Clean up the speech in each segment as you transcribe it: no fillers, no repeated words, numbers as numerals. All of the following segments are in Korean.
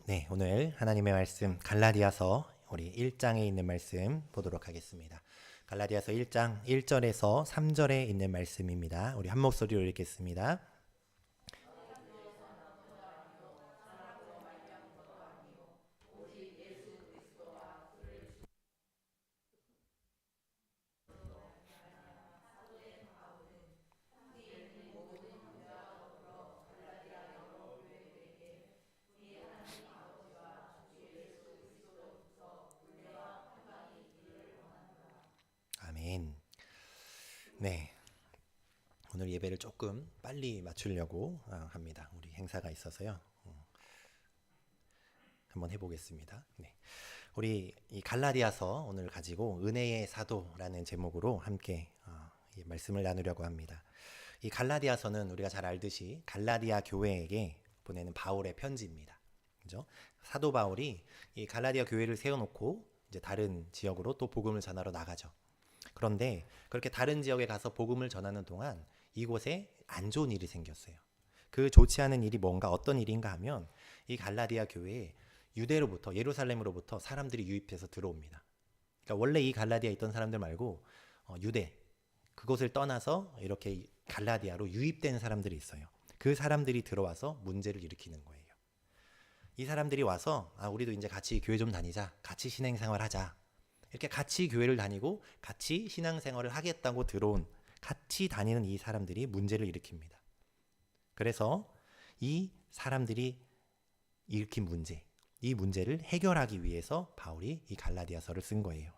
네, 오늘 하나님의 말씀 갈라디아서 우리 1장에 있는 말씀 보도록 하겠습니다. 갈라디아서 1장 1절에서 3절에 있는 말씀입니다. 우리 한 목소리로 읽겠습니다. 아멘. 네, 오늘 예배를 조금 빨리 마치려고 합니다. 우리 행사가 있어서요. 한번 해보겠습니다. 네. 우리 이 갈라디아서 오늘 가지고 은혜의 사도라는 제목으로 함께 이 말씀을 나누려고 합니다. 이 갈라디아서는 우리가 잘 알듯이 갈라디아 교회에게 보내는 바울의 편지입니다. 그죠? 사도 바울이 이 갈라디아 교회를 세워놓고 이제 다른 지역으로 또 복음을 전하러 나가죠. 그런데 그렇게 다른 지역에 가서 복음을 전하는 동안 이곳에 안 좋은 일이 생겼어요. 그 좋지 않은 일이 뭔가 어떤 일인가 하면 이 갈라디아 교회에 유대로부터 예루살렘으로부터 사람들이 유입해서 들어옵니다. 그러니까 원래 이 갈라디아에 있던 사람들 말고 유대 그곳을 떠나서 이렇게 갈라디아로 유입된 사람들이 있어요. 그 사람들이 들어와서 문제를 일으키는 거예요. 이 사람들이 와서 우리도 이제 같이 교회 좀 다니자, 같이 신앙생활 하자. 이렇게 같이 교회를 다니고 같이 신앙생활을 하겠다고 들어온 같이 다니는 이 사람들이 문제를 일으킵니다. 그래서 이 사람들이 일으킨 문제, 이 문제를 해결하기 위해서 바울이 이 갈라디아서를 쓴 거예요.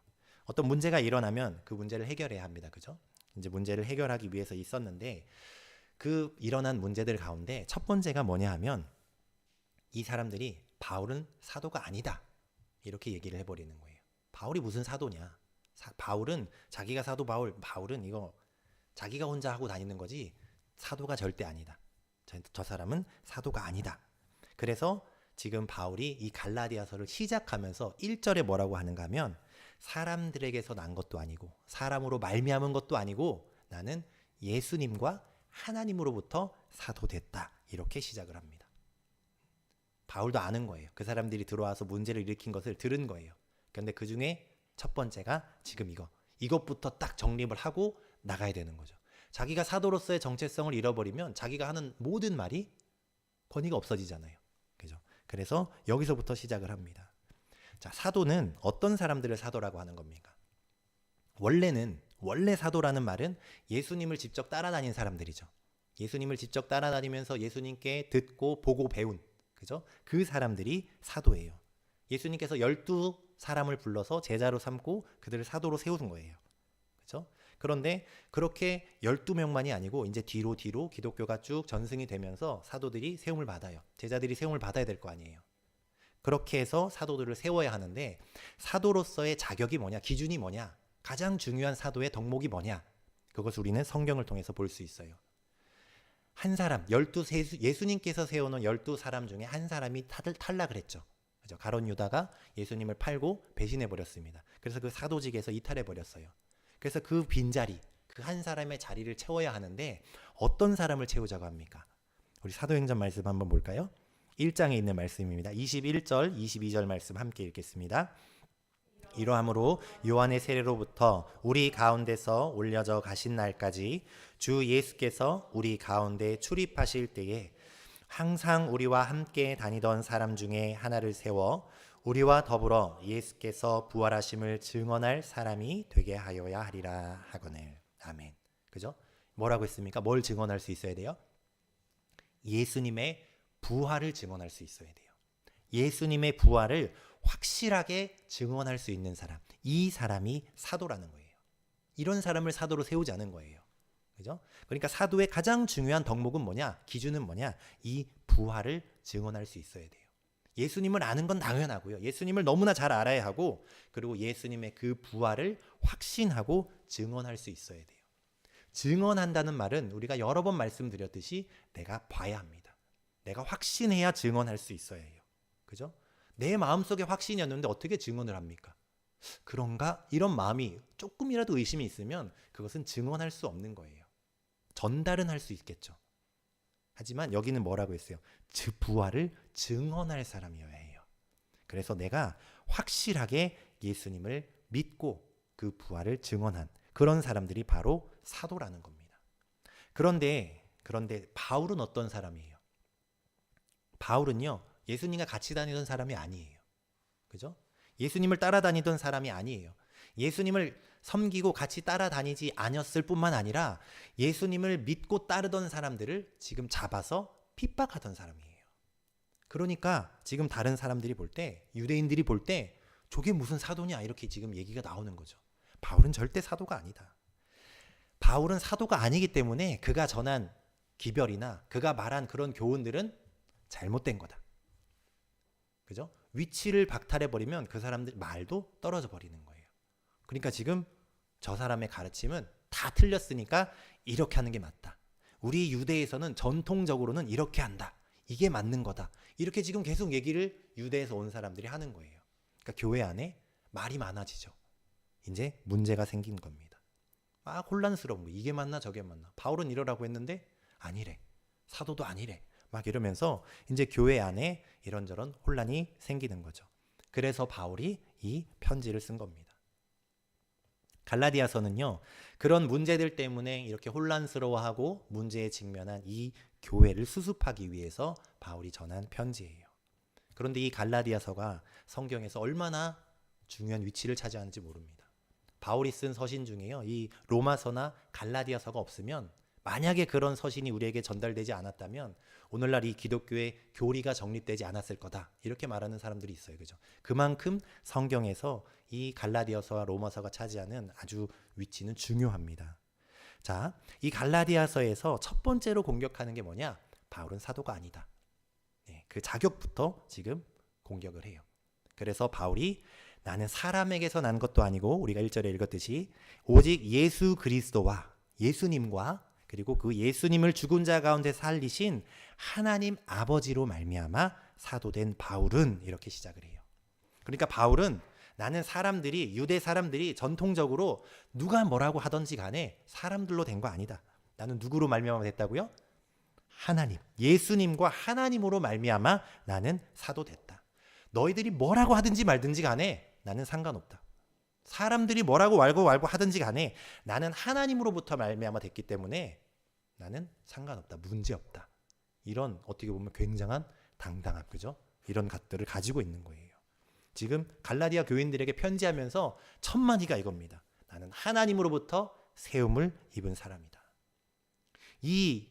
어떤 문제가 일어나면 그 문제를 해결해야 합니다. 그죠? 이제 문제를 해결하기 위해서 있었는데 그 일어난 문제들 가운데 첫 번째가 뭐냐 하면 이 사람들이 바울은 사도가 아니다. 이렇게 얘기를 해버리는 거예요. 바울이 무슨 사도냐? 바울은 자기가 사도 바울은 이거 자기가 혼자 하고 다니는 거지 사도가 절대 아니다. 저 사람은 사도가 아니다. 그래서 지금 바울이 이 갈라디아서를 시작하면서 1절에 뭐라고 하는가 하면 사람들에게서 난 것도 아니고 사람으로 말미암은 것도 아니고 나는 예수님과 하나님으로부터 사도됐다. 이렇게 시작을 합니다. 바울도 아는 거예요. 그 사람들이 들어와서 문제를 일으킨 것을 들은 거예요. 그런데 그 중에 첫 번째가 지금 이것부터 딱 정립을 하고 나가야 되는 거죠. 자기가 사도로서의 정체성을 잃어버리면 자기가 하는 모든 말이 권위가 없어지잖아요. 그죠? 그래서 여기서부터 시작을 합니다. 자, 사도는 어떤 사람들을 사도라고 하는 겁니까? 원래 사도라는 말은 예수님을 직접 따라다닌 사람들이죠. 예수님을 직접 따라다니면서 예수님께 듣고 보고 배운, 그죠? 그 사람들이 사도예요. 예수님께서 12사람을 불러서 제자로 삼고 그들을 사도로 세우는 거예요. 그렇죠? 그런데 그렇게 12명만이 아니고 이제 뒤로 기독교가 쭉 전승이 되면서 사도들이 세움을 받아요. 제자들이 세움을 받아야 될 거 아니에요. 그렇게 해서 사도들을 세워야 하는데 사도로서의 자격이 뭐냐? 기준이 뭐냐? 가장 중요한 사도의 덕목이 뭐냐? 그것을 우리는 성경을 통해서 볼 수 있어요. 한 사람, 예수님께서 세워놓은 12사람 중에 한 사람이 탈락을 했죠. 가룟 유다가 예수님을 팔고 배신해 버렸습니다. 그래서 그 사도직에서 이탈해 버렸어요. 그래서 그 빈자리, 그 한 사람의 자리를 채워야 하는데 어떤 사람을 채우자고 합니까? 우리 사도행전 말씀 한번 볼까요? 1장에 있는 말씀입니다. 21절, 22절 말씀 함께 읽겠습니다. 이러함으로 요한의 세례로부터 우리 가운데서 올려져 가신 날까지 주 예수께서 우리 가운데 출입하실 때에 항상 우리와 함께 다니던 사람 중에 하나를 세워 우리와 더불어 예수께서 부활하심을 증언할 사람이 되게 하여야 하리라 하거늘. 아멘. 그죠? 뭐라고 했습니까? 뭘 증언할 수 있어야 돼요? 예수님의 부활을 증언할 수 있어야 돼요. 예수님의 부활을 확실하게 증언할 수 있는 사람. 이 사람이 사도라는 거예요. 이런 사람을 사도로 세우자는 거예요. 그죠? 그러니까 사도의 가장 중요한 덕목은 뭐냐? 기준은 뭐냐? 이 부활을 증언할 수 있어야 돼요. 예수님을 아는 건 당연하고요. 예수님을 너무나 잘 알아야 하고 그리고 예수님의 그 부활을 확신하고 증언할 수 있어야 돼요. 증언한다는 말은 우리가 여러 번 말씀드렸듯이 내가 봐야 합니다. 내가 확신해야 증언할 수 있어야 해요. 그죠? 내 마음속에 확신이었는데 어떻게 증언을 합니까? 그런가? 이런 마음이 조금이라도 의심이 있으면 그것은 증언할 수 없는 거예요. 전달은 할 수 있겠죠. 하지만 여기는 뭐라고 했어요? 부활을 증언할 사람이어야 해요. 그래서 내가 확실하게 예수님을 믿고 그 부활을 증언한 그런 사람들이 바로 사도라는 겁니다. 그런데 바울은 어떤 사람이에요? 바울은요, 예수님과 같이 다니던 사람이 아니에요. 그죠? 예수님을 따라다니던 사람이 아니에요. 예수님을 섬기고 같이 따라다니지 않았을 뿐만 아니라 예수님을 믿고 따르던 사람들을 지금 잡아서 핍박하던 사람이에요. 그러니까 지금 다른 사람들이 볼 때, 유대인들이 볼 때 저게 무슨 사도냐 이렇게 지금 얘기가 나오는 거죠. 바울은 절대 사도가 아니다. 바울은 사도가 아니기 때문에 그가 전한 기별이나 그가 말한 그런 교훈들은 잘못된 거다. 그죠? 위치를 박탈해버리면 그 사람들 말도 떨어져 버리는 거예요. 그러니까 지금 저 사람의 가르침은 다 틀렸으니까 이렇게 하는 게 맞다. 우리 유대에서는 전통적으로는 이렇게 한다. 이게 맞는 거다. 이렇게 지금 계속 얘기를 유대에서 온 사람들이 하는 거예요. 그러니까 교회 안에 말이 많아지죠. 이제 문제가 생긴 겁니다. 막 혼란스러운 거. 이게 맞나 저게 맞나. 바울은 이러라고 했는데 아니래. 사도도 아니래. 막 이러면서 이제 교회 안에 이런저런 혼란이 생기는 거죠. 그래서 바울이 이 편지를 쓴 겁니다. 갈라디아서는요, 그런 문제들 때문에 이렇게 혼란스러워하고 문제에 직면한 이 교회를 수습하기 위해서 바울이 전한 편지예요. 그런데 이 갈라디아서가 성경에서 얼마나 중요한 위치를 차지하는지 모릅니다. 바울이 쓴 서신 중에요, 이 로마서나 갈라디아서가 없으면, 만약에 그런 서신이 우리에게 전달되지 않았다면 오늘날 이 기독교의 교리가 정립되지 않았을 거다, 이렇게 말하는 사람들이 있어요. 그죠? 그만큼 성경에서 이 갈라디아서와 로마서가 차지하는 아주 위치는 중요합니다. 자, 이 갈라디아서에서 첫 번째로 공격하는 게 뭐냐? 바울은 사도가 아니다. 네, 그 자격부터 지금 공격을 해요. 그래서 바울이 나는 사람에게서 난 것도 아니고, 우리가 1절에 읽었듯이 오직 예수 그리스도와 예수님과 그리고 그 예수님을 죽은 자 가운데 살리신 하나님 아버지로 말미암아 사도된 바울은, 이렇게 시작을 해요. 그러니까 바울은 나는 사람들이, 유대 사람들이 전통적으로 누가 뭐라고 하던지 간에 사람들로 된 거 아니다. 나는 누구로 말미암아 됐다고요? 하나님, 예수님과 하나님으로 말미암아 나는 사도 됐다. 너희들이 뭐라고 하든지 말든지 간에 나는 상관없다. 사람들이 뭐라고 말고 하든지 간에 나는 하나님으로부터 말미암아 됐기 때문에 나는 상관없다. 문제없다. 이런 어떻게 보면 굉장한 당당함, 그죠? 이런 것들을 가지고 있는 거예요. 지금 갈라디아 교인들에게 편지하면서 첫 마디가 이겁니다. 나는 하나님으로부터 세움을 입은 사람이다. 이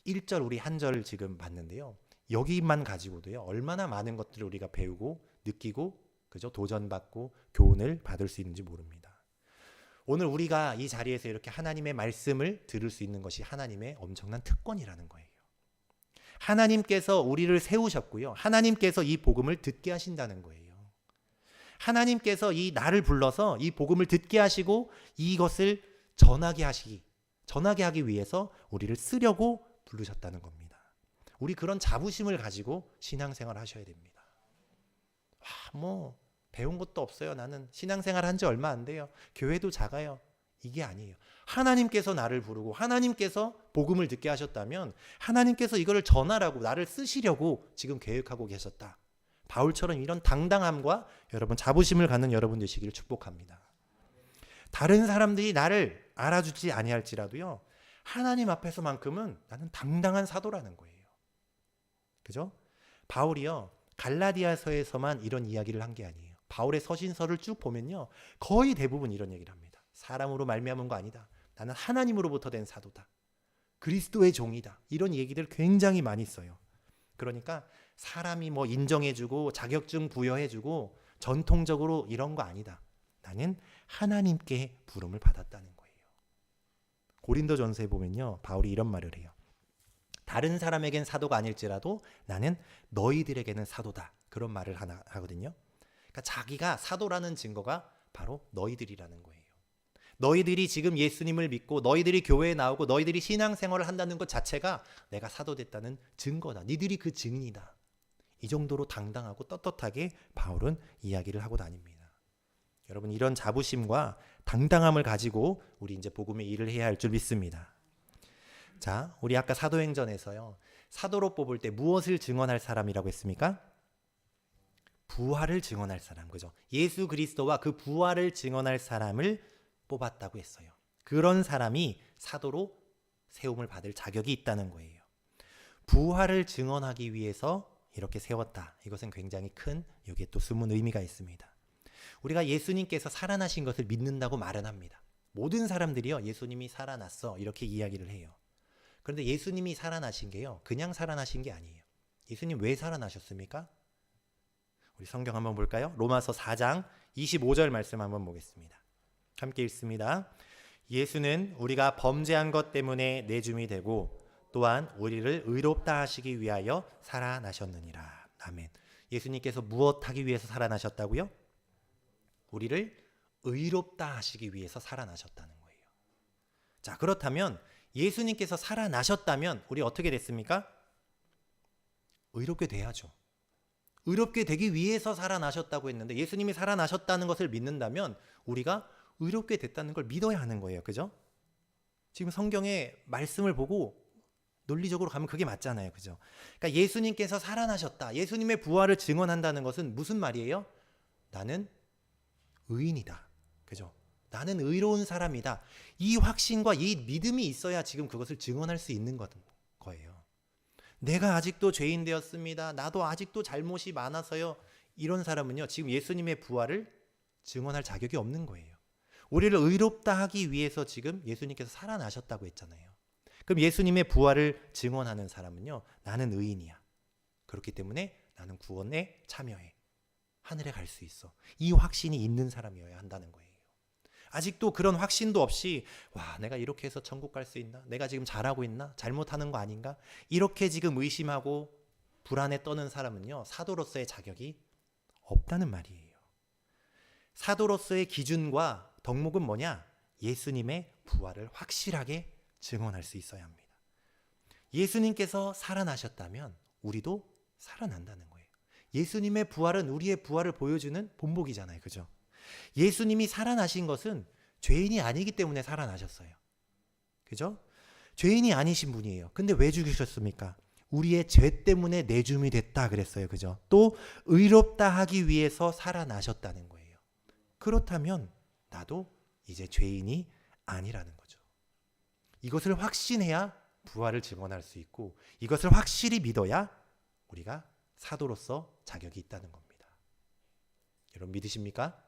1절 우리 한 절을 지금 봤는데요. 여기만 가지고도요, 얼마나 많은 것들을 우리가 배우고 느끼고, 그죠? 도전받고 교훈을 받을 수 있는지 모릅니다. 오늘 우리가 이 자리에서 이렇게 하나님의 말씀을 들을 수 있는 것이 하나님의 엄청난 특권이라는 거예요. 하나님께서 우리를 세우셨고요. 하나님께서 이 복음을 듣게 하신다는 거예요. 하나님께서 이 나를 불러서 이 복음을 듣게 하시고 이것을 전하게 하기 위해서 우리를 쓰려고 부르셨다는 겁니다. 우리 그런 자부심을 가지고 신앙생활 하셔야 됩니다. 배운 것도 없어요. 나는 신앙생활 한 지 얼마 안 돼요. 교회도 작아요. 이게 아니에요. 하나님께서 나를 부르고 하나님께서 복음을 듣게 하셨다면 하나님께서 이거를 전하라고, 나를 쓰시려고 지금 계획하고 계셨다. 바울처럼 이런 당당함과 여러분 자부심을 갖는 여러분 되시기를 축복합니다. 다른 사람들이 나를 알아주지 아니할지라도요, 하나님 앞에서만큼은 나는 당당한 사도라는 거예요. 그죠? 바울이요, 갈라디아서에서만 이런 이야기를 한 게 아니에요. 바울의 서신서를 쭉 보면요, 거의 대부분 이런 얘기를 합니다. 사람으로 말미암은 거 아니다. 나는 하나님으로부터 된 사도다. 그리스도의 종이다. 이런 얘기들 굉장히 많이 써요. 그러니까 사람이 인정해주고 자격증 부여해주고 전통적으로 이런 거 아니다. 나는 하나님께 부름을 받았다는 거예요. 고린도전서에 보면요, 바울이 이런 말을 해요. 다른 사람에겐 사도가 아닐지라도 나는 너희들에게는 사도다. 그런 말을 하거든요. 그러니까 자기가 사도라는 증거가 바로 너희들이라는 거예요. 너희들이 지금 예수님을 믿고 너희들이 교회에 나오고 너희들이 신앙생활을 한다는 것 자체가 내가 사도됐다는 증거다. 니들이 그 증인이다. 이 정도로 당당하고 떳떳하게 바울은 이야기를 하고 다닙니다. 여러분, 이런 자부심과 당당함을 가지고 우리 이제 복음의 일을 해야 할 줄 믿습니다. 자, 우리 아까 사도행전에서요, 사도로 뽑을 때 무엇을 증언할 사람이라고 했습니까? 부활을 증언할 사람, 그죠? 예수 그리스도와 그 부활을 증언할 사람을 뽑았다고 했어요. 그런 사람이 사도로 세움을 받을 자격이 있다는 거예요. 부활을 증언하기 위해서 이렇게 세웠다. 이것은 굉장히 큰 여기에 또 숨은 의미가 있습니다. 우리가 예수님께서 살아나신 것을 믿는다고 말은 합니다. 모든 사람들이요, 예수님이 살아났어 이렇게 이야기를 해요. 그런데 예수님이 살아나신 게요, 그냥 살아나신 게 아니에요. 예수님 왜 살아나셨습니까? 우리 성경 한번 볼까요? 로마서 4장 25절 말씀 한번 보겠습니다. 함께 읽습니다. 예수는 우리가 범죄한 것 때문에 내줌이 되고 또한 우리를 의롭다 하시기 위하여 살아나셨느니라. 아멘. 예수님께서 무엇 하기 위해서 살아나셨다고요? 우리를 의롭다 하시기 위해서 살아나셨다는 거예요. 자, 그렇다면 예수님께서 살아나셨다면 우리 어떻게 됐습니까? 의롭게 돼야죠. 의롭게 되기 위해서 살아나셨다고 했는데 예수님이 살아나셨다는 것을 믿는다면 우리가 의롭게 됐다는 걸 믿어야 하는 거예요. 그죠? 지금 성경의 말씀을 보고 논리적으로 가면 그게 맞잖아요. 그죠? 그러니까 예수님께서 살아나셨다. 예수님의 부활을 증언한다는 것은 무슨 말이에요? 나는 의인이다. 그죠? 나는 의로운 사람이다. 이 확신과 이 믿음이 있어야 지금 그것을 증언할 수 있는 거예요. 내가 아직도 죄인 되었습니다. 나도 아직도 잘못이 많아서요. 이런 사람은요, 지금 예수님의 부활을 증언할 자격이 없는 거예요. 우리를 의롭다 하기 위해서 지금 예수님께서 살아나셨다고 했잖아요. 그럼 예수님의 부활을 증언하는 사람은요, 나는 의인이야. 그렇기 때문에 나는 구원에 참여해. 하늘에 갈 수 있어. 이 확신이 있는 사람이어야 한다는 거예요. 아직도 그런 확신도 없이 와, 내가 이렇게 해서 천국 갈 수 있나? 내가 지금 잘하고 있나? 잘못하는 거 아닌가? 이렇게 지금 의심하고 불안에 떠는 사람은요, 사도로서의 자격이 없다는 말이에요. 사도로서의 기준과 덕목은 뭐냐? 예수님의 부활을 확실하게 증언할 수 있어야 합니다. 예수님께서 살아나셨다면 우리도 살아난다는 거예요. 예수님의 부활은 우리의 부활을 보여주는 본보기잖아요. 그죠? 예수님이 살아나신 것은 죄인이 아니기 때문에 살아나셨어요. 그죠? 죄인이 아니신 분이에요. 근데 왜 죽으셨습니까? 우리의 죄 때문에 내줌이 됐다 그랬어요. 그죠? 또 의롭다 하기 위해서 살아나셨다는 거예요. 그렇다면 나도 이제 죄인이 아니라는 거죠. 이것을 확신해야 부활을 증언할 수 있고 이것을 확실히 믿어야 우리가 사도로서 자격이 있다는 겁니다. 여러분 믿으십니까?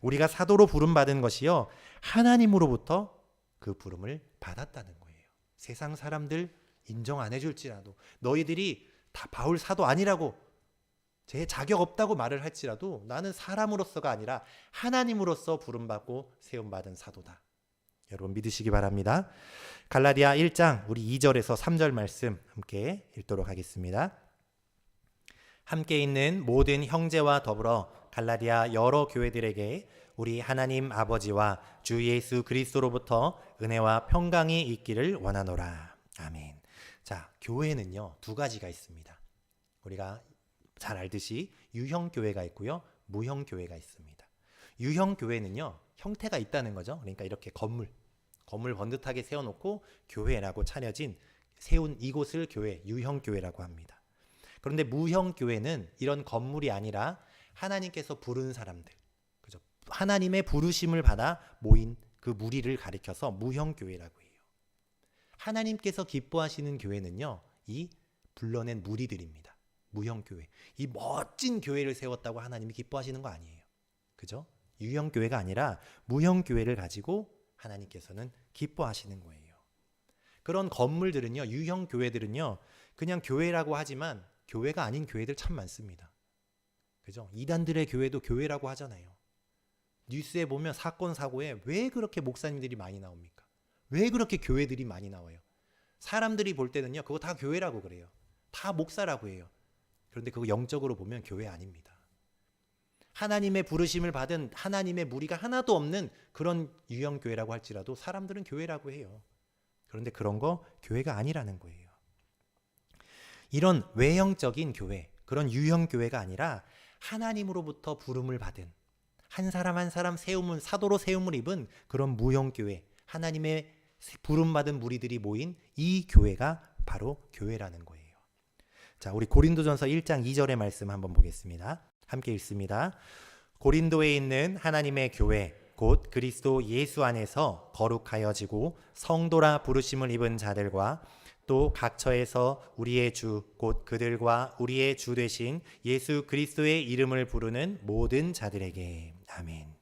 우리가 사도로 부름받은 것이요, 하나님으로부터 그 부름을 받았다는 거예요. 세상 사람들 인정 안 해줄지라도, 너희들이 다 바울 사도 아니라고, 제 자격 없다고 말을 할지라도 나는 사람으로서가 아니라 하나님으로서 부름받고 세움받은 사도다. 여러분 믿으시기 바랍니다. 갈라디아 1장 우리 2절에서 3절 말씀 함께 읽도록 하겠습니다. 함께 있는 모든 형제와 더불어 갈라디아 여러 교회들에게 우리 하나님 아버지와 주 예수 그리스도로부터 은혜와 평강이 있기를 원하노라. 아멘. 자, 교회는요, 두 가지가 있습니다. 우리가 잘 알듯이 유형 교회가 있고요, 무형 교회가 있습니다. 유형 교회는요, 형태가 있다는 거죠. 그러니까 이렇게 건물 번듯하게 세워놓고 교회라고 차려진 세운 이곳을 교회, 유형 교회라고 합니다. 그런데 무형 교회는 이런 건물이 아니라 하나님께서 부른 사람들, 그죠? 하나님의 부르심을 받아 모인 그 무리를 가리켜서 무형 교회라고 해요. 하나님께서 기뻐하시는 교회는요, 이 불러낸 무리들입니다. 무형 교회. 이 멋진 교회를 세웠다고 하나님이 기뻐하시는 거 아니에요. 그죠? 유형 교회가 아니라 무형 교회를 가지고 하나님께서는 기뻐하시는 거예요. 그런 건물들은요, 유형 교회들은요, 그냥 교회라고 하지만 교회가 아닌 교회들 참 많습니다. 그죠? 이단들의 교회도 교회라고 하잖아요. 뉴스에 보면 사건 사고에 왜 그렇게 목사님들이 많이 나옵니까? 왜 그렇게 교회들이 많이 나와요? 사람들이 볼 때는요, 그거 다 교회라고 그래요. 다 목사라고 해요. 그런데 그거 영적으로 보면 교회 아닙니다. 하나님의 부르심을 받은 하나님의 무리가 하나도 없는 그런 유형 교회라고 할지라도 사람들은 교회라고 해요. 그런데 그런 거 교회가 아니라는 거예요. 이런 외형적인 교회, 그런 유형 교회가 아니라 하나님으로부터 부름을 받은 한 사람 한 사람 세움을, 사도로 세움을 입은 그런 무형 교회, 하나님의 부름받은 무리들이 모인 이 교회가 바로 교회라는 거예요. 자, 우리 고린도전서 1장 2절의 말씀 한번 보겠습니다. 함께 읽습니다. 고린도에 있는 하나님의 교회 곧 그리스도 예수 안에서 거룩하여지고 성도라 부르심을 입은 자들과 또 각처에서 우리의 주 곧 그들과 우리의 주 되신 예수 그리스도의 이름을 부르는 모든 자들에게. 아멘.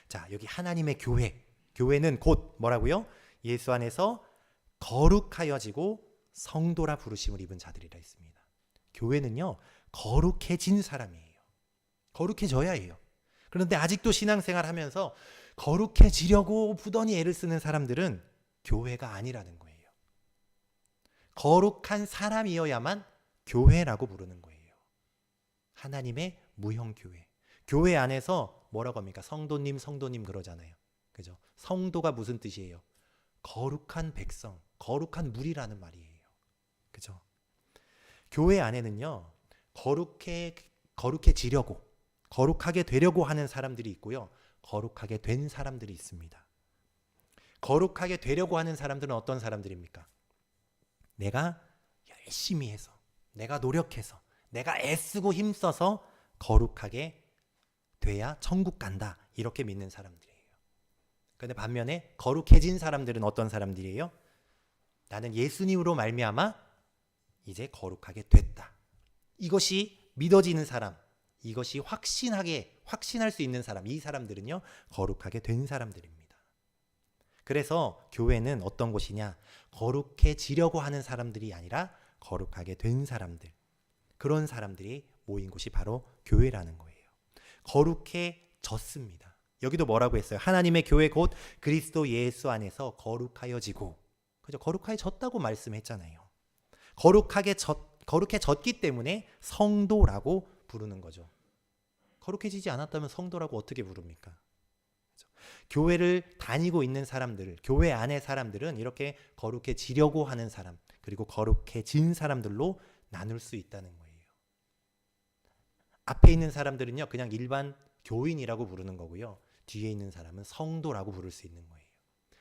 자, 여기 하나님의 교회. 교회는 곧 뭐라고요? 예수 안에서 거룩하여지고 성도라 부르심을 입은 자들이라 했습니다. 교회는요, 거룩해진 사람이에요. 거룩해져야 해요. 그런데 아직도 신앙생활 하면서 거룩해지려고 부단히 애를 쓰는 사람들은 교회가 아니라는 거예요. 거룩한 사람이어야만 교회라고 부르는 거예요. 하나님의 무형교회. 교회 안에서 뭐라고 합니까? 성도님, 성도님 그러잖아요. 그죠? 성도가 무슨 뜻이에요? 거룩한 백성, 거룩한 무리라는 말이에요. 그죠? 교회 안에는요, 거룩해지려고, 거룩하게 되려고 하는 사람들이 있고요, 거룩하게 된 사람들이 있습니다. 거룩하게 되려고 하는 사람들은 어떤 사람들입니까? 내가 열심히 해서, 내가 노력해서, 내가 애쓰고 힘써서 거룩하게 돼야 천국 간다. 이렇게 믿는 사람들이에요. 그런데 반면에 거룩해진 사람들은 어떤 사람들이에요? 나는 예수님으로 말미암아 이제 거룩하게 됐다. 이것이 믿어지는 사람, 이것이 확신할 수 있는 사람, 이 사람들은요, 거룩하게 된 사람들입니다. 그래서 교회는 어떤 곳이냐? 거룩해지려고 하는 사람들이 아니라 거룩하게 된 사람들, 그런 사람들이 모인 곳이 바로 교회라는 거예요. 거룩해졌습니다. 여기도 뭐라고 했어요? 하나님의 교회 곧 그리스도 예수 안에서 거룩하여지고, 그죠? 거룩해졌다고 말씀했잖아요. 거룩해졌기 때문에 성도라고 부르는 거죠. 거룩해지지 않았다면 성도라고 어떻게 부릅니까? 교회를 다니고 있는 사람들, 교회 안의 사람들은 이렇게 거룩해지려고 하는 사람, 그리고 거룩해진 사람들로 나눌 수 있다는 거예요. 앞에 있는 사람들은요, 그냥 일반 교인이라고 부르는 거고요, 뒤에 있는 사람은 성도라고 부를 수 있는 거예요.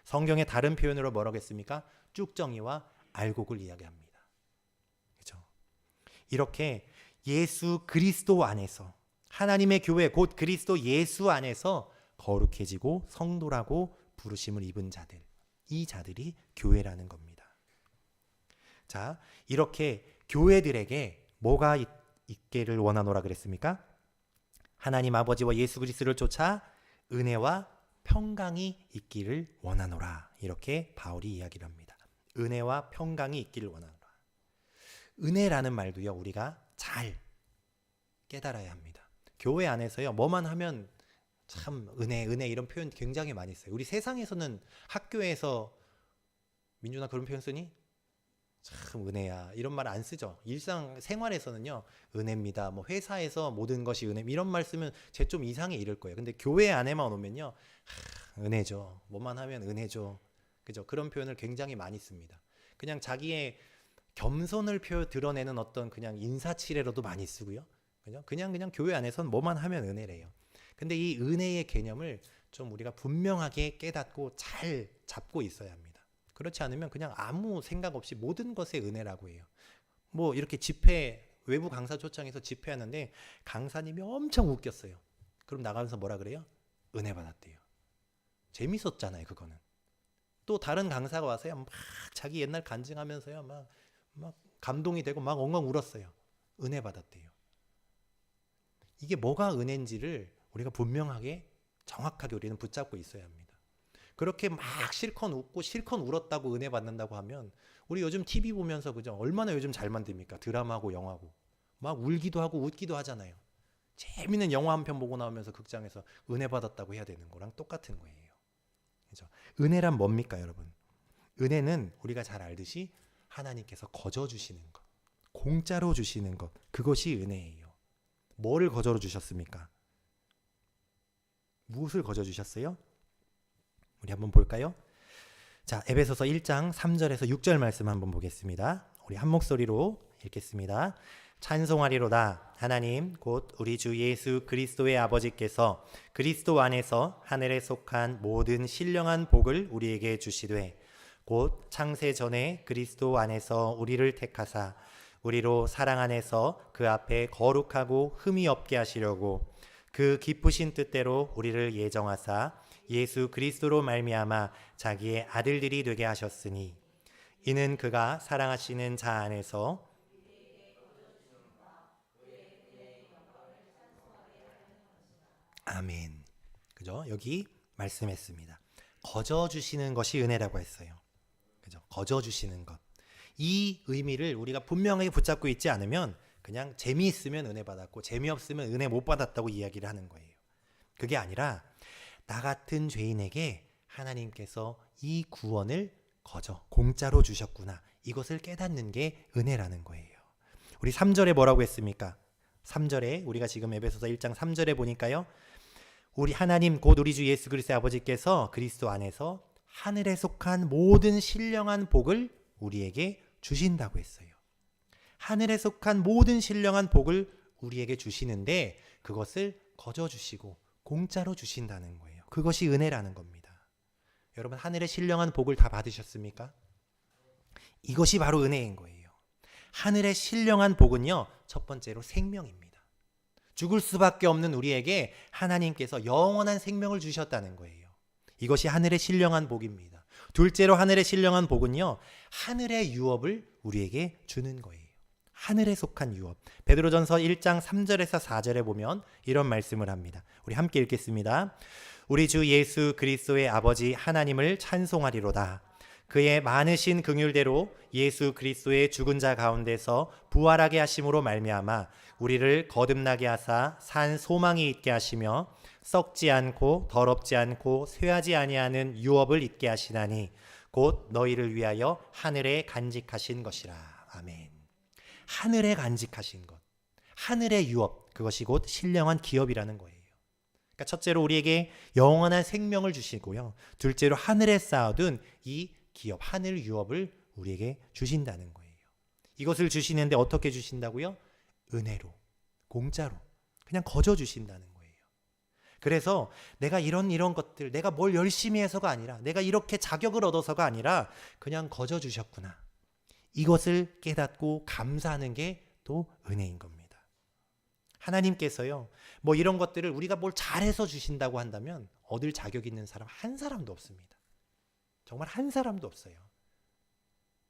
성경의 다른 표현으로 뭐라고 했습니까? 쭉정이와 알곡을 이야기합니다. 그렇죠? 이렇게 예수 그리스도 안에서, 하나님의 교회 곧 그리스도 예수 안에서 거룩해지고 성도라고 부르심을 입은 자들, 이 자들이 교회라는 겁니다. 자, 이렇게 교회들에게 뭐가 있기를 원하노라 그랬습니까? 하나님 아버지와 예수 그리스도를 쫓아 은혜와 평강이 있기를 원하노라. 이렇게 바울이 이야기를 합니다. 은혜와 평강이 있기를 원하노라. 은혜라는 말도요, 우리가 잘 깨달아야 합니다. 교회 안에서요, 뭐만 하면 참 은혜 이런 표현 굉장히 많이 써요. 우리 세상에서는, 학교에서 민준아 그런 표현 쓰니? 참 은혜야 이런 말 안 쓰죠. 일상 생활에서는요, 은혜입니다. 뭐 회사에서 모든 것이 은혜, 이런 말 쓰면 쟤 좀 이상해 이럴 거예요. 근데 교회 안에만 오면요, 은혜죠. 뭐만 하면 은혜죠. 그죠? 그런 표현을 굉장히 많이 씁니다. 그냥 자기의 겸손을 드러내는 어떤 그냥 인사치레로도 많이 쓰고요. 그냥 교회 안에서는 뭐만 하면 은혜래요. 근데 이 은혜의 개념을 좀 우리가 분명하게 깨닫고 잘 잡고 있어야 합니다. 그렇지 않으면 그냥 아무 생각 없이 모든 것에 은혜라고 해요. 뭐 이렇게 집회, 외부 강사 초청해서 집회하는데 강사님이 엄청 웃겼어요. 그럼 나가면서 뭐라 그래요? 은혜 받았대요. 재밌었잖아요, 그거는. 또 다른 강사가 와서요, 막 자기 옛날 간증하면서요, 막 감동이 되고 막 엉엉 울었어요. 은혜 받았대요. 이게 뭐가 은혜인지를 우리가 분명하게, 정확하게 우리는 붙잡고 있어야 합니다. 그렇게 막 실컷 웃고 실컷 울었다고 은혜 받는다고 하면, 우리 요즘 TV 보면서, 그죠? 얼마나 요즘 잘 만듭니까? 드라마고 영화고. 막 울기도 하고 웃기도 하잖아요. 재밌는 영화 한 편 보고 나오면서 극장에서 은혜 받았다고 해야 되는 거랑 똑같은 거예요. 그죠? 은혜란 뭡니까, 여러분? 은혜는 우리가 잘 알듯이 하나님께서 거저 주시는 것, 공짜로 주시는 것, 그것이 은혜예요. 뭐를 거저로 주셨습니까? 무엇을 거저 주셨어요? 우리 한번 볼까요? 자, 에베소서 1장 3절에서 6절 말씀 한번 보겠습니다. 우리 한 목소리로 읽겠습니다. 찬송하리로다. 하나님 곧 우리 주 예수 그리스도의 아버지께서 그리스도 안에서 하늘에 속한 모든 신령한 복을 우리에게 주시되, 곧 창세 전에 그리스도 안에서 우리를 택하사 우리로 사랑 안에서 그 앞에 거룩하고 흠이 없게 하시려고 그 기쁘신 뜻대로 우리를 예정하사 예수 그리스도로 말미암아 자기의 아들들이 되게 하셨으니 이는 그가 사랑하시는 자 안에서 아멘. 그죠? 여기 말씀했습니다. 거저 주시는 것이 은혜라고 했어요. 그죠? 거저 주시는 것. 이 의미를 우리가 분명하게 붙잡고 있지 않으면 그냥 재미있으면 은혜 받았고 재미없으면 은혜 못 받았다고 이야기를 하는 거예요. 그게 아니라 나 같은 죄인에게 하나님께서 이 구원을 거저 공짜로 주셨구나. 이것을 깨닫는 게 은혜라는 거예요. 우리 3절에 뭐라고 했습니까? 3절에 우리가 지금 에베소서 1장 3절에 보니까요. 우리 하나님 곧 우리 주 예수 그리스도의 아버지께서 그리스도 안에서 하늘에 속한 모든 신령한 복을 우리에게 주신다고 했어요. 하늘에 속한 모든 신령한 복을 우리에게 주시는데 그것을 거저 주시고 공짜로 주신다는 거예요. 그것이 은혜라는 겁니다. 여러분 하늘의 신령한 복을 다 받으셨습니까? 이것이 바로 은혜인 거예요. 하늘의 신령한 복은요. 첫 번째로 생명입니다. 죽을 수밖에 없는 우리에게 하나님께서 영원한 생명을 주셨다는 거예요. 이것이 하늘의 신령한 복입니다. 둘째로 하늘의 신령한 복은요. 하늘의 유업을 우리에게 주는 거예요. 하늘에 속한 유업. 베드로전서 1장 3절에서 4절에 보면 이런 말씀을 합니다. 우리 함께 읽겠습니다. 우리 주 예수 그리스도의 아버지 하나님을 찬송하리로다. 그의 많으신 긍휼대로 예수 그리스도의 죽은 자 가운데서 부활하게 하심으로 말미암아 우리를 거듭나게 하사 산 소망이 있게 하시며 썩지 않고 더럽지 않고 쇠하지 아니하는 유업을 있게 하시나니 곧 너희를 위하여 하늘에 간직하신 것이라. 아멘. 하늘에 간직하신 것, 하늘의 유업, 그것이 곧 신령한 기업이라는 거예요. 그러니까 첫째로 우리에게 영원한 생명을 주시고요. 둘째로 하늘에 쌓아둔 이 기업, 하늘 유업을 우리에게 주신다는 거예요. 이것을 주시는데 어떻게 주신다고요? 은혜로, 공짜로, 그냥 거저 주신다는 거예요. 그래서 내가 이런 것들, 내가 뭘 열심히 해서가 아니라, 내가 이렇게 자격을 얻어서가 아니라 그냥 거저 주셨구나. 이것을 깨닫고 감사하는 게 또 은혜인 겁니다. 하나님께서요, 뭐 이런 것들을 우리가 뭘 잘해서 주신다고 한다면 얻을 자격 있는 사람 한 사람도 없습니다. 정말 한 사람도 없어요.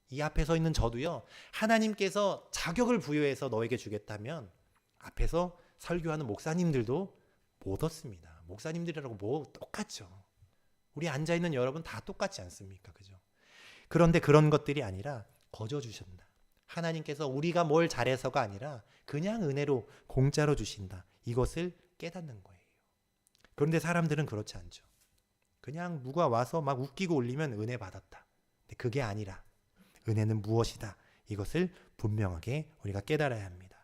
이 앞에 서 있는 저도요, 하나님께서 자격을 부여해서 너에게 주겠다면 앞에서 설교하는 목사님들도 못 얻습니다. 목사님들이라고 뭐 똑같죠. 우리 앉아있는 여러분 다 똑같지 않습니까? 그죠? 그런데 그런 것들이 아니라 거저 주신다. 하나님께서 우리가 뭘 잘해서가 아니라 그냥 은혜로 공짜로 주신다. 이것을 깨닫는 거예요. 그런데 사람들은 그렇지 않죠. 그냥 누가 와서 막 웃기고 울리면 은혜 받았다. 근데 그게 아니라 은혜는 무엇이다. 이것을 분명하게 우리가 깨달아야 합니다.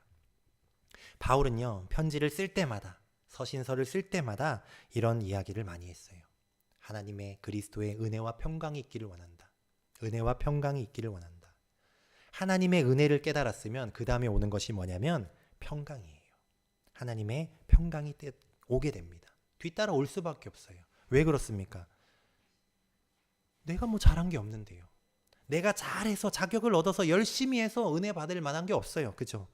바울은요, 편지를 쓸 때마다, 서신서를 쓸 때마다 이런 이야기를 많이 했어요. 하나님의 그리스도의 은혜와 평강이 있기를 원한다. 은혜와 평강이 있기를 원한다. 하나님의 은혜를 깨달았으면 그 다음에 오는 것이 뭐냐면 평강이에요. 하나님의 평강이 오게 됩니다. 뒤따라 올 수밖에 없어요. 왜 그렇습니까? 내가 뭐 잘한 게 없는데요. 내가 잘해서 자격을 얻어서 열심히 해서 은혜 받을 만한 게 없어요. 그죠?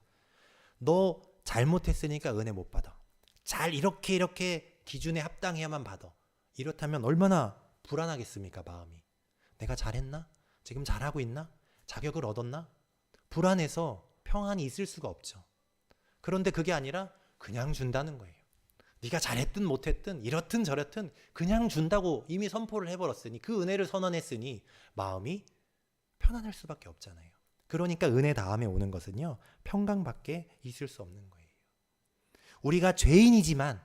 너 잘못했으니까 은혜 못 받아. 잘 이렇게 기준에 합당해야만 받아. 이렇다면 얼마나 불안하겠습니까, 마음이. 내가 잘했나? 지금 잘하고 있나? 자격을 얻었나? 불안해서 평안이 있을 수가 없죠. 그런데 그게 아니라 그냥 준다는 거예요. 네가 잘했든 못했든 이렇든 저렇든 그냥 준다고 이미 선포를 해버렸으니, 그 은혜를 선언했으니 마음이 편안할 수밖에 없잖아요. 그러니까 은혜 다음에 오는 것은요, 평강밖에 있을 수 없는 거예요. 우리가 죄인이지만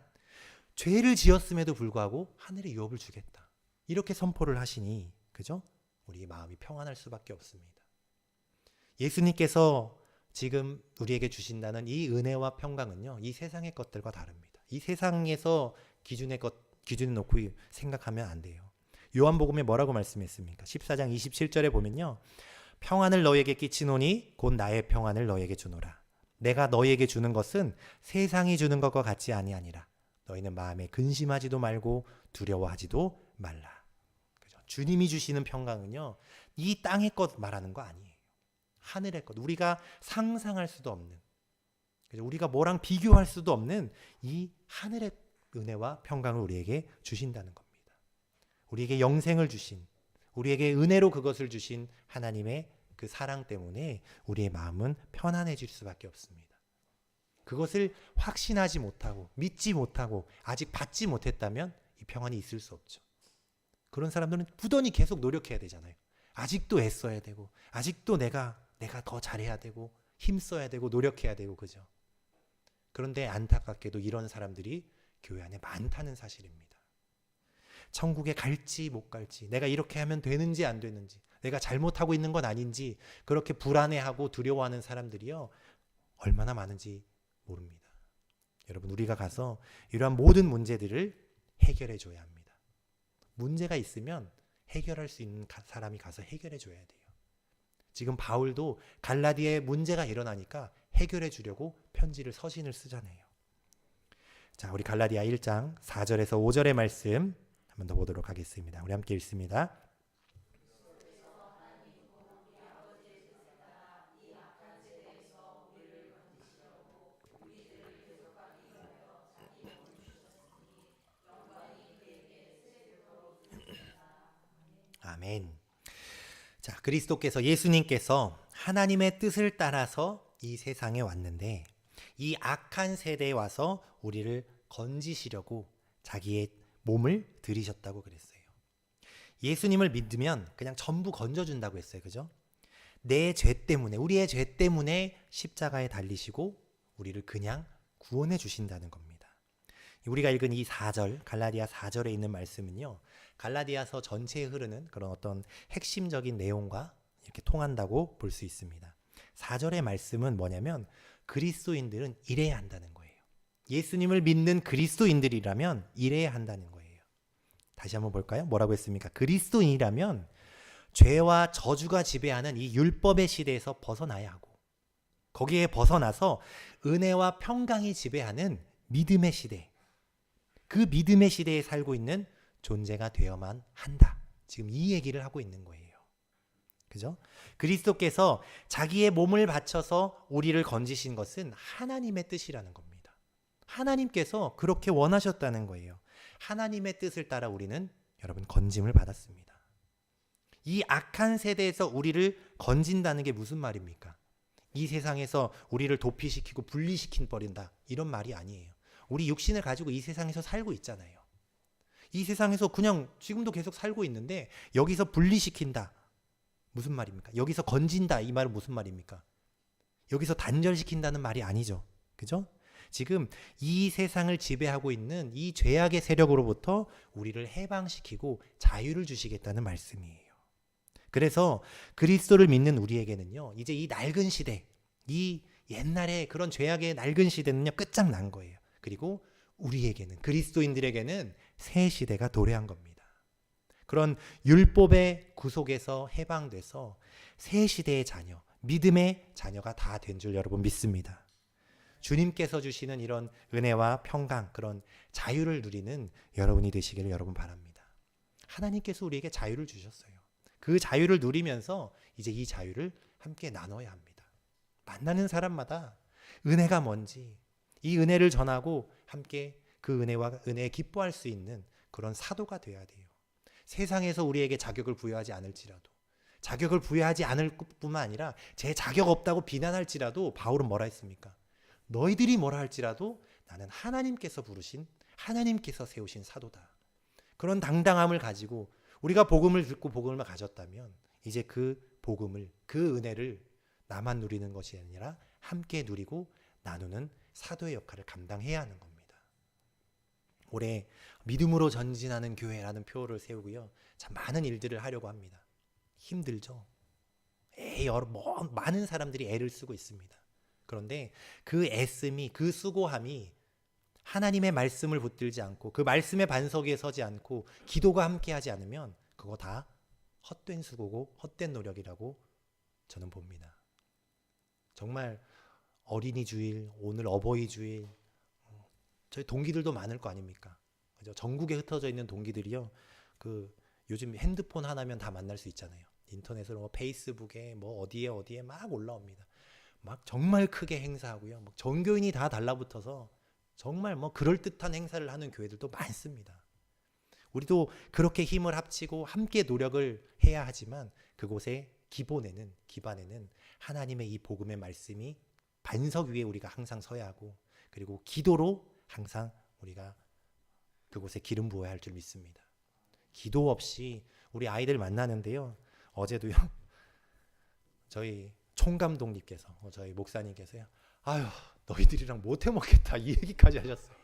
죄를 지었음에도 불구하고 하늘의 유업을 주겠다. 이렇게 선포를 하시니, 그죠? 우리 마음이 평안할 수밖에 없습니다. 예수님께서 지금 우리에게 주신다는 이 은혜와 평강은요, 이 세상의 것들과 다릅니다. 이 세상에서 기준에 놓고 생각하면 안 돼요. 요한복음에 뭐라고 말씀했습니까? 14장 27절에 보면요, 평안을 너에게 끼치노니 곧 나의 평안을 너에게 주노라. 내가 너에게 주는 것은 세상이 주는 것과 같지 아니하니라. 너희는 마음에 근심하지도 말고 두려워하지도 말라. 그죠? 주님이 주시는 평강은요, 이 땅의 것 말하는 거 아니에요. 하늘의 것, 우리가 상상할 수도 없는, 그래서 우리가 뭐랑 비교할 수도 없는 이 하늘의 은혜와 평강을 우리에게 주신다는 겁니다. 우리에게 영생을 주신, 우리에게 은혜로 그것을 주신 하나님의 그 사랑 때문에 우리의 마음은 편안해질 수밖에 없습니다. 그것을 확신하지 못하고 믿지 못하고 아직 받지 못했다면 이 평안이 있을 수 없죠. 그런 사람들은 부단히 계속 노력해야 되잖아요. 아직도 애써야 되고 아직도 내가 더 잘해야 되고 힘써야 되고 노력해야 되고, 그죠? 그런데 안타깝게도 이런 사람들이 교회 안에 많다는 사실입니다. 천국에 갈지 못 갈지, 내가 이렇게 하면 되는지 안 되는지, 내가 잘못하고 있는 건 아닌지 그렇게 불안해하고 두려워하는 사람들이요, 얼마나 많은지 모릅니다. 여러분, 우리가 가서 이러한 모든 문제들을 해결해 줘야 합니다. 문제가 있으면 해결할 수 있는 사람이 가서 해결해 줘야 돼요. 지금 바울도 갈라디아에 문제가 일어나니까 해결해 주려고 편지를, 서신을 쓰잖아요. 자, 우리 갈라디아 1장 4절에서 5절의 말씀 한 번 더 보도록 하겠습니다. 우리 함께 읽습니다. 아멘. 자, 그리스도께서, 예수님께서 하나님의 뜻을 따라서 이 세상에 왔는데 이 악한 세대에 와서 우리를 건지시려고 자기의 몸을 들이셨다고 그랬어요. 예수님을 믿으면 그냥 전부 건져준다고 했어요. 그죠? 내 죄 때문에, 우리의 죄 때문에 십자가에 달리시고 우리를 그냥 구원해 주신다는 겁니다. 우리가 읽은 이 4절, 갈라디아 4절에 있는 말씀은요, 갈라디아서 전체에 흐르는 그런 어떤 핵심적인 내용과 이렇게 통한다고 볼 수 있습니다. 4절의 말씀은 뭐냐면 그리스도인들은 이래야 한다는 거예요. 예수님을 믿는 그리스도인들이라면 이래야 한다는 거예요. 다시 한번 볼까요? 뭐라고 했습니까? 그리스도인이라면 죄와 저주가 지배하는 이 율법의 시대에서 벗어나야 하고, 거기에 벗어나서 은혜와 평강이 지배하는 믿음의 시대, 그 믿음의 시대에 살고 있는 존재가 되어만 한다. 지금 이 얘기를 하고 있는 거예요. 그죠? 그리스도께서 자기의 몸을 바쳐서 우리를 건지신 것은 하나님의 뜻이라는 겁니다. 하나님께서 그렇게 원하셨다는 거예요. 하나님의 뜻을 따라 우리는, 여러분, 건짐을 받았습니다. 이 악한 세대에서 우리를 건진다는 게 무슨 말입니까? 이 세상에서 우리를 도피시키고 분리시킨 버린다, 이런 말이 아니에요. 우리 육신을 가지고 이 세상에서 살고 있잖아요. 이 세상에서 그냥 지금도 계속 살고 있는데 여기서 분리시킨다, 무슨 말입니까? 여기서 건진다, 이 말은 무슨 말입니까? 여기서 단절시킨다는 말이 아니죠. 그죠? 지금 이 세상을 지배하고 있는 이 죄악의 세력으로부터 우리를 해방시키고 자유를 주시겠다는 말씀이에요. 그래서 그리스도를 믿는 우리에게는요, 이제 이 낡은 시대, 이 옛날에 그런 죄악의 낡은 시대는요, 끝장난 거예요. 그리고 우리에게는, 그리스도인들에게는 새 시대가 도래한 겁니다. 그런 율법의 구속에서 해방돼서 새 시대의 자녀, 믿음의 자녀가 다 된 줄 여러분 믿습니다. 주님께서 주시는 이런 은혜와 평강, 그런 자유를 누리는 여러분이 되시기를 여러분 바랍니다. 하나님께서 우리에게 자유를 주셨어요. 그 자유를 누리면서 이제 이 자유를 함께 나눠야 합니다. 만나는 사람마다 은혜가 뭔지, 이 은혜를 전하고 함께 그 은혜와 은혜에 기뻐할 수 있는 그런 사도가 되어야 돼요. 세상에서 우리에게 자격을 부여하지 않을지라도, 자격을 부여하지 않을 뿐만 아니라 제 자격 없다고 비난할지라도, 바울은 뭐라 했습니까? 너희들이 뭐라 할지라도 나는 하나님께서 부르신, 하나님께서 세우신 사도다. 그런 당당함을 가지고 우리가 복음을 듣고 복음을 가졌다면 이제 그 복음을, 그 은혜를 나만 누리는 것이 아니라 함께 누리고 나누는 사도의 역할을 감당해야 하는 겁니다. 올해 믿음으로 전진하는 교회라는 표어를 세우고요, 참 많은 일들을 하려고 합니다. 힘들죠. 많은 사람들이 애를 쓰고 있습니다. 그런데 그 애씀이, 그 수고함이 하나님의 말씀을 붙들지 않고 그 말씀의 반석에 서지 않고 기도가 함께하지 않으면 그거 다 헛된 수고고 헛된 노력이라고 저는 봅니다. 정말 어린이 주일, 오늘 어버이 주일, 저희 동기들도 많을 거 아닙니까? 그죠? 전국에 흩어져 있는 동기들이요, 그 요즘 핸드폰 하나면 다 만날 수 있잖아요. 인터넷으로 페이스북에 어디에 막 올라옵니다. 막 정말 크게 행사하고요. 막 전교인이 다 달라붙어서 정말 뭐 그럴듯한 행사를 하는 교회들도 많습니다. 우리도 그렇게 힘을 합치고 함께 노력을 해야 하지만 그곳의 기반에는 하나님의 이 복음의 말씀이 반석 위에 우리가 항상 서야 하고, 그리고 기도로 항상 우리가 그곳에 기름 부어야 할 줄 믿습니다. 기도 없이 우리 아이들 만나는데요. 어제도요. 저희 총감독님께서, 저희 목사님께서요. 아유, 너희들이랑 못 해먹겠다 이 얘기까지 하셨어요.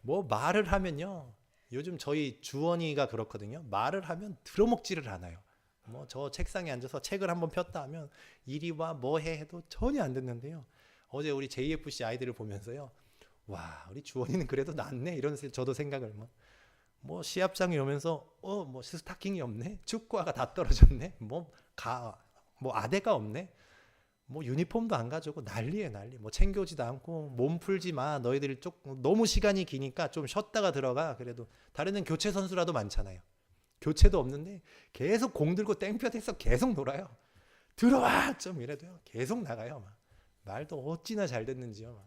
뭐 말을 하면요. 요즘 저희 주원이가 그렇거든요. 말을 하면 들어먹지를 않아요. 뭐 저 책상에 앉아서 책을 한번 폈다 하면 이리 와 뭐 해 해도 전혀 안 듣는데요. 어제 우리 JFC 아이들을 보면서요. 와, 우리 주원이는 그래도 낫네 이런 저도 생각을 뭐 시합장에 오면서 뭐 스타킹이 없네, 축구화가 다 떨어졌네, 뭐 아대가 없네, 뭐 유니폼도 안 가져오고 난리에 난리. 뭐 챙겨오지도 않고 몸 풀지 마. 너희들 조금 너무 시간이 기니까 좀 쉬었다가 들어가. 그래도 다른 애는 교체 선수라도 많잖아요. 교체도 없는데 계속 공 들고 땡볕에서 계속 놀아요. 들어와 좀 이래도요. 계속 나가요. 말도 어찌나 잘 듣는지요.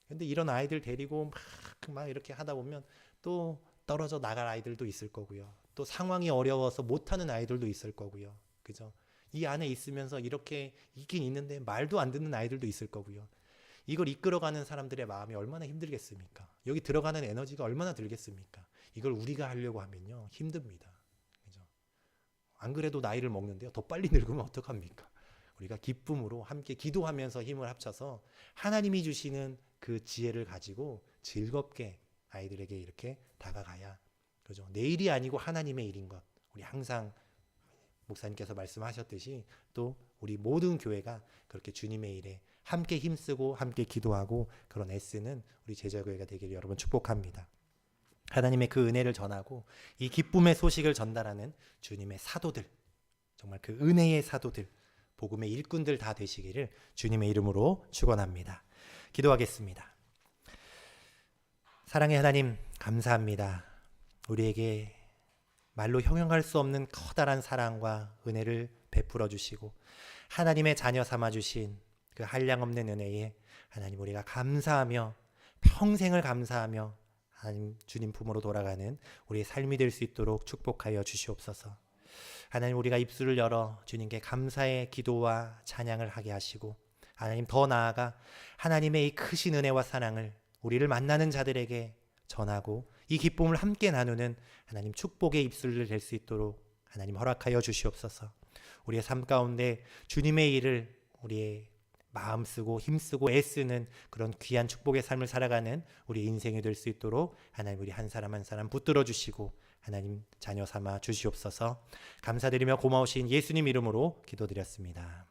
근데 이런 아이들 데리고 막 이렇게 하다 보면 또 떨어져 나갈 아이들도 있을 거고요. 또 상황이 어려워서 못하는 아이들도 있을 거고요. 그죠? 이 안에 있으면서 이렇게 있긴 있는데 말도 안 듣는 아이들도 있을 거고요. 이걸 이끌어가는 사람들의 마음이 얼마나 힘들겠습니까? 여기 들어가는 에너지가 얼마나 들겠습니까? 이걸 우리가 하려고 하면요. 힘듭니다. 그죠? 안 그래도 나이를 먹는데요. 더 빨리 늙으면 어떡합니까? 우리가 기쁨으로 함께 기도하면서 힘을 합쳐서 하나님이 주시는 그 지혜를 가지고 즐겁게 아이들에게 이렇게 다가가야, 그죠? 내일이 아니고 하나님의 일인 것. 우리 항상 목사님께서 말씀하셨듯이 또 우리 모든 교회가 그렇게 주님의 일에 함께 힘쓰고 함께 기도하고 그런 애쓰는 우리 제자교회가 되기를 여러분 축복합니다. 하나님의 그 은혜를 전하고 이 기쁨의 소식을 전달하는 주님의 사도들, 정말 그 은혜의 사도들, 복음의 일꾼들 다 되시기를 주님의 이름으로 축원합니다. 기도하겠습니다. 사랑의 하나님, 감사합니다. 우리에게 말로 형용할 수 없는 커다란 사랑과 은혜를 베풀어 주시고 하나님의 자녀 삼아 주신 그 한량없는 은혜에 하나님 우리가 감사하며 평생을 감사하며 하나님 주님 품으로 돌아가는 우리의 삶이 될 수 있도록 축복하여 주시옵소서. 하나님, 우리가 입술을 열어 주님께 감사의 기도와 찬양을 하게 하시고 하나님, 더 나아가 하나님의 이 크신 은혜와 사랑을 우리를 만나는 자들에게 전하고 이 기쁨을 함께 나누는 하나님 축복의 입술을 될 수 있도록 하나님 허락하여 주시옵소서. 우리의 삶 가운데 주님의 일을 우리의 마음 쓰고 힘쓰고 애쓰는 그런 귀한 축복의 삶을 살아가는 우리 인생이 될 수 있도록 하나님 우리 한 사람 한 사람 붙들어 주시고 하나님 자녀 삼아 주시옵소서. 감사드리며 고마우신 예수님 이름으로 기도드렸습니다.